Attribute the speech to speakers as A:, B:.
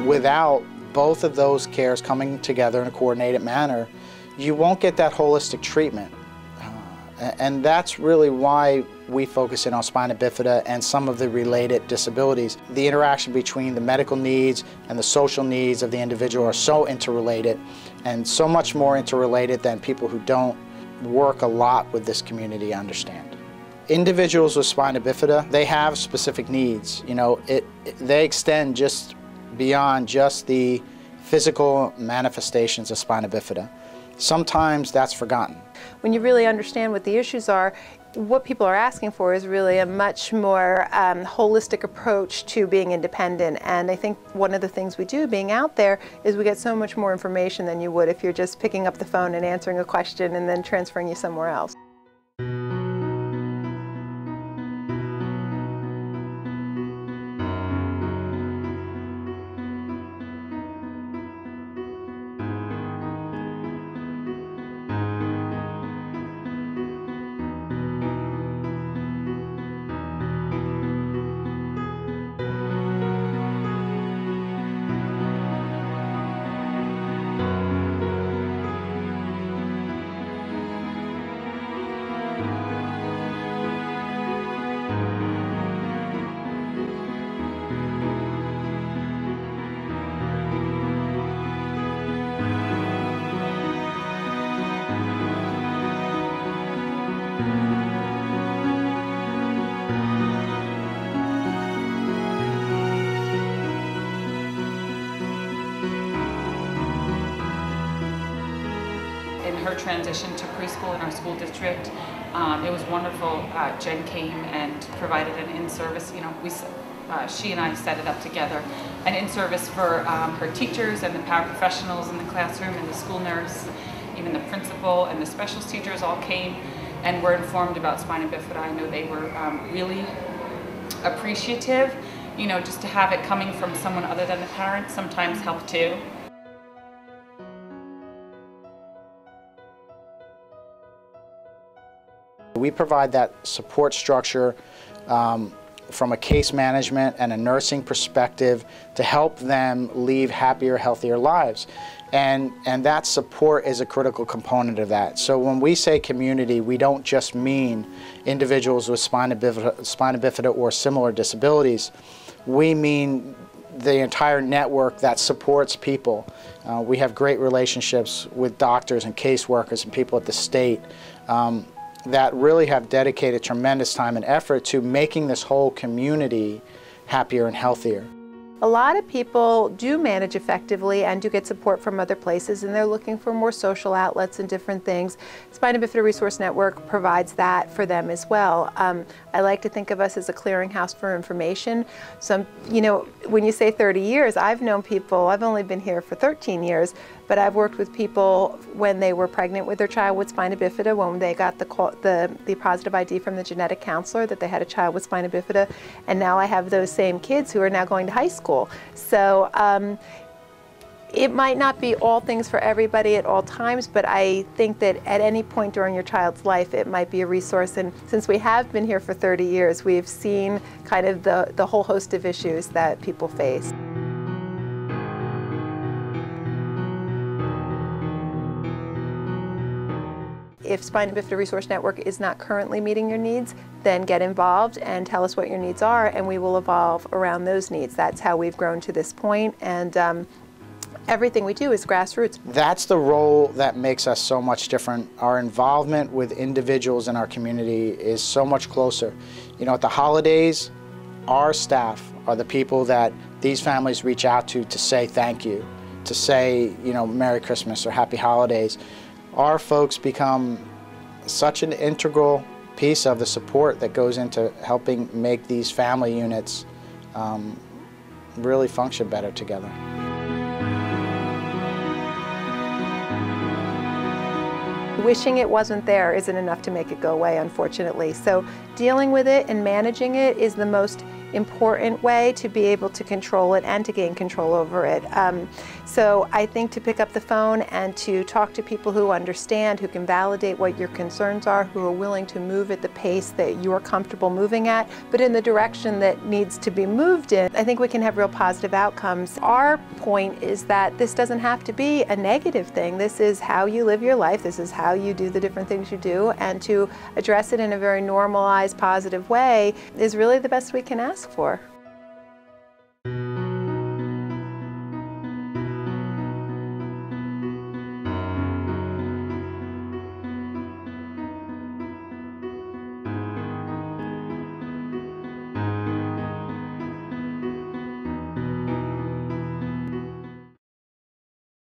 A: without both of those cares coming together in a coordinated manner, you won't get that holistic treatment. And that's really why we focus in on spina bifida and some of the related disabilities. The interaction between the medical needs and the social needs of the individual are so interrelated, and so much more interrelated than people who don't work a lot with this community understand. Individuals with spina bifida, they have specific needs. You know, they extend just beyond just the physical manifestations of spina bifida. Sometimes that's forgotten.
B: When you really understand what the issues are, what people are asking for is really a much more holistic approach to being independent. And I think one of the things we do being out there is we get so much more information than you would if you're just picking up the phone and answering a question and then transferring you somewhere else.
C: In her transition to preschool in our school district, it was wonderful. Jen came and provided an in-service, you know, she and I set it up together, an in-service for her teachers and the paraprofessionals in the classroom and the school nurse, even the principal and the specialist teachers all came and were informed about spina bifida. I know they were really appreciative. You know, just to have it coming from someone other than the parents sometimes helped too.
A: We provide that support structure from a case management and a nursing perspective to help them lead happier, healthier lives. And that support is a critical component of that. So when we say community, we don't just mean individuals with spina bifida or similar disabilities. We mean the entire network that supports people. We have great relationships with doctors and caseworkers and people at the state that really have dedicated tremendous time and effort to making this whole community happier and healthier.
B: A lot of people do manage effectively and do get support from other places, and they're looking for more social outlets and different things. Spina Bifida Resource Network provides that for them as well. I like to think of us as a clearinghouse for information. You know, when you say 30 years, I've known people, I've only been here for 13 years, but I've worked with people when they were pregnant with their child with spina bifida, when they got the positive ID from the genetic counselor that they had a child with spina bifida, and now I have those same kids who are now going to high school. So it might not be all things for everybody at all times, but I think that at any point during your child's life it might be a resource. And since we have been here for 30 years, we've seen kind of the whole host of issues that people face. If Spina Bifida Resource Network is not currently meeting your needs, then get involved and tell us what your needs are, and we will evolve around those needs. That's how we've grown to this point, and everything we do is grassroots.
A: That's the role that makes us so much different. Our involvement with individuals in our community is so much closer. You know, at the holidays, our staff are the people that these families reach out to say thank you, to say, you know, Merry Christmas or Happy Holidays. Our folks become such an integral piece of the support that goes into helping make these family units really function better together.
B: Wishing it wasn't there isn't enough to make it go away, unfortunately. So dealing with it and managing it is the most important way to be able to control it and to gain control over it. So I think to pick up the phone and to talk to people who understand, who can validate what your concerns are, who are willing to move at the pace that you're comfortable moving at, but in the direction that needs to be moved in, I think we can have real positive outcomes. Our point is that this doesn't have to be a negative thing. This is how you live your life. This is how you do the different things you do, and to address it in a very normalized, positive way is really the best we can ask for.